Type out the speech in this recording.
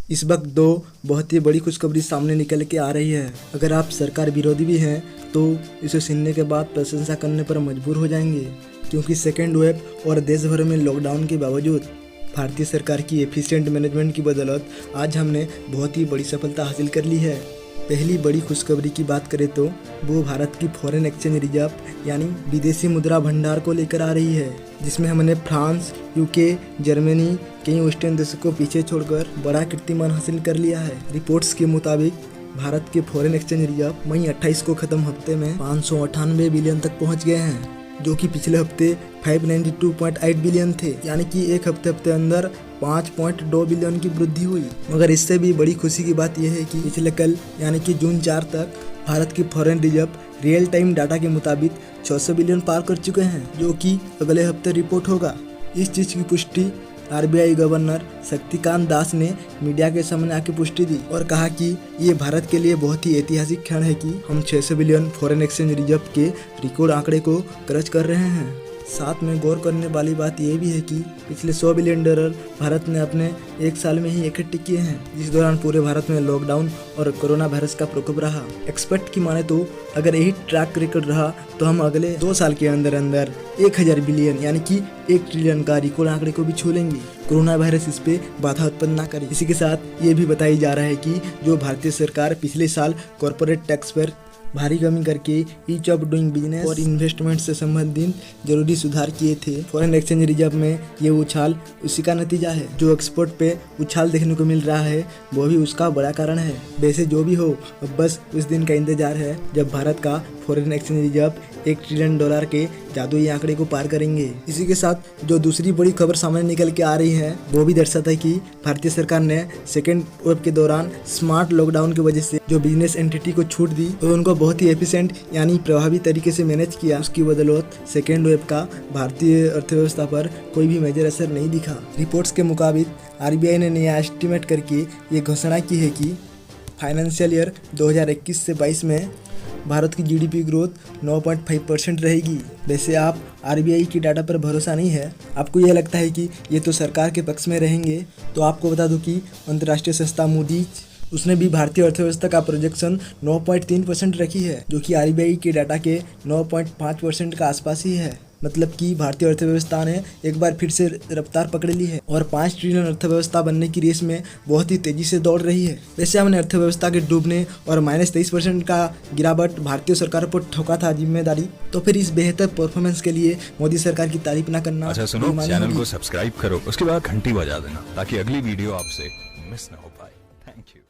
इस वक्त दो बहुत ही बड़ी खुशखबरी सामने निकल के आ रही है। अगर आप सरकार विरोधी भी हैं तो इसे सुनने के बाद प्रशंसा करने पर मजबूर हो जाएंगे, क्योंकि सेकेंड वेव और देश भर में लॉकडाउन के बावजूद भारतीय सरकार की एफिशिएंट मैनेजमेंट की बदौलत आज हमने बहुत ही बड़ी सफलता हासिल कर ली है। पहली बड़ी खुशखबरी की बात करें तो वो भारत की फॉरेन एक्सचेंज रिजर्व यानी विदेशी मुद्रा भंडार को लेकर आ रही है, जिसमें हमने फ्रांस, यूके, जर्मनी, कई वेस्टर्न देशों को पीछे छोड़कर बड़ा कीर्तिमान हासिल कर लिया है। रिपोर्ट्स के मुताबिक भारत के फॉरेन एक्सचेंज रिजर्व मई 28 को खत्म हफ्ते में 598 बिलियन तक पहुंच गए हैं, जो कि पिछले हफ्ते 592.8 बिलियन थे, यानी कि एक हफ्ते अंदर 5.2 बिलियन की वृद्धि हुई। मगर इससे भी बड़ी खुशी की बात यह है कि पिछले कल यानी कि जून 4 तक भारत की foreign reserve real time data के मुताबिक 600 बिलियन पार कर चुके हैं, जो कि अगले हफ्ते रिपोर्ट होगा। इस चीज़ की पुष्टि आरबीआई गवर्नर शक्तिकांत दास ने मीडिया के सामने आके पुष्टि दी और कहा कि ये भारत के लिए बहुत ही ऐतिहासिक क्षण है कि हम 600 बिलियन फॉरेन एक्सचेंज रिजर्व के रिकॉर्ड आंकड़े को क्रच कर रहे हैं। साथ में गौर करने वाली बात यह भी है कि पिछले $100 बिलियन भारत ने अपने एक साल में ही इकट्ठे किए हैं, जिस दौरान पूरे भारत में लॉकडाउन और कोरोना वायरस का प्रकोप रहा। एक्सपर्ट की माने तो अगर यही ट्रैक रिकॉर्ड रहा तो हम अगले 2 साल के अंदर 1000 बिलियन यानी कि 1 ट्रिलियन का रिकॉर्ड आंकड़े को भी छू लेंगे। कोरोना वायरस इस पे बाधा उत्पन्न न करे। इसी के साथ ये भी बताई जा रहा है कि जो भारतीय सरकार पिछले साल कॉर्पोरेट टैक्स पर भारी कमी करके ईज ऑफ डूइंग बिजनेस और इन्वेस्टमेंट से संबंधित जरूरी सुधार किए थे, फॉरेन एक्सचेंज रिजर्व में ये उछाल उसी का नतीजा है। जो एक्सपोर्ट पे उछाल देखने को मिल रहा है वो भी उसका बड़ा कारण है। वैसे जो भी हो, अब बस उस दिन का इंतजार है जब भारत का फॉरेन एक्सचेंज रिजर्व $1 ट्रिलियन के जादुई आंकड़े को पार करेंगे। इसी के साथ जो दूसरी बड़ी खबर सामने निकल के आ रही है वो भी दर्शाता है कि भारतीय सरकार ने सेकेंड वेव के दौरान स्मार्ट लॉकडाउन की वजह से जो बिजनेस एंटिटी को छूट दी और उनको बहुत ही एफिशिएंट यानी प्रभावी तरीके से मैनेज किया। उसकी बदौलत सेकेंड वेव का भारतीय अर्थव्यवस्था पर कोई भी मेजर असर नहीं दिखा। रिपोर्ट्स के मुताबिक आरबीआई ने नया एस्टिमेट करके ये घोषणा की है कि फाइनेंशियल ईयर 2021 से 22 में भारत की जीडीपी ग्रोथ 9.5% रहेगी। वैसे आप आरबीआई की डाटा पर भरोसा नहीं है, आपको यह लगता है कि ये तो सरकार के पक्ष में रहेंगे, तो आपको बता दूं कि अंतर्राष्ट्रीय संस्था मूडीज उसने भी भारतीय अर्थव्यवस्था का प्रोजेक्शन 9.3% रखी है, जो कि आरबीआई के डाटा के 9.5% का आसपास ही है। मतलब कि भारतीय अर्थव्यवस्था ने एक बार फिर से रफ्तार पकड़ ली है और 5 ट्रिलियन अर्थव्यवस्था बनने की रेस में बहुत ही तेजी से दौड़ रही है। वैसे हमने अर्थव्यवस्था के डूबने और -23% का गिरावट भारतीय सरकार पर ठोका था जिम्मेदारी, तो फिर इस बेहतर परफॉर्मेंस के लिए मोदी सरकार की तारीफ न करना। अच्छा सुनो, चैनल को सब्सक्राइब करो, उसके बाद घंटी बजा देना ताकि अगली वीडियो आपसे मिस ना हो पाए। Thank you.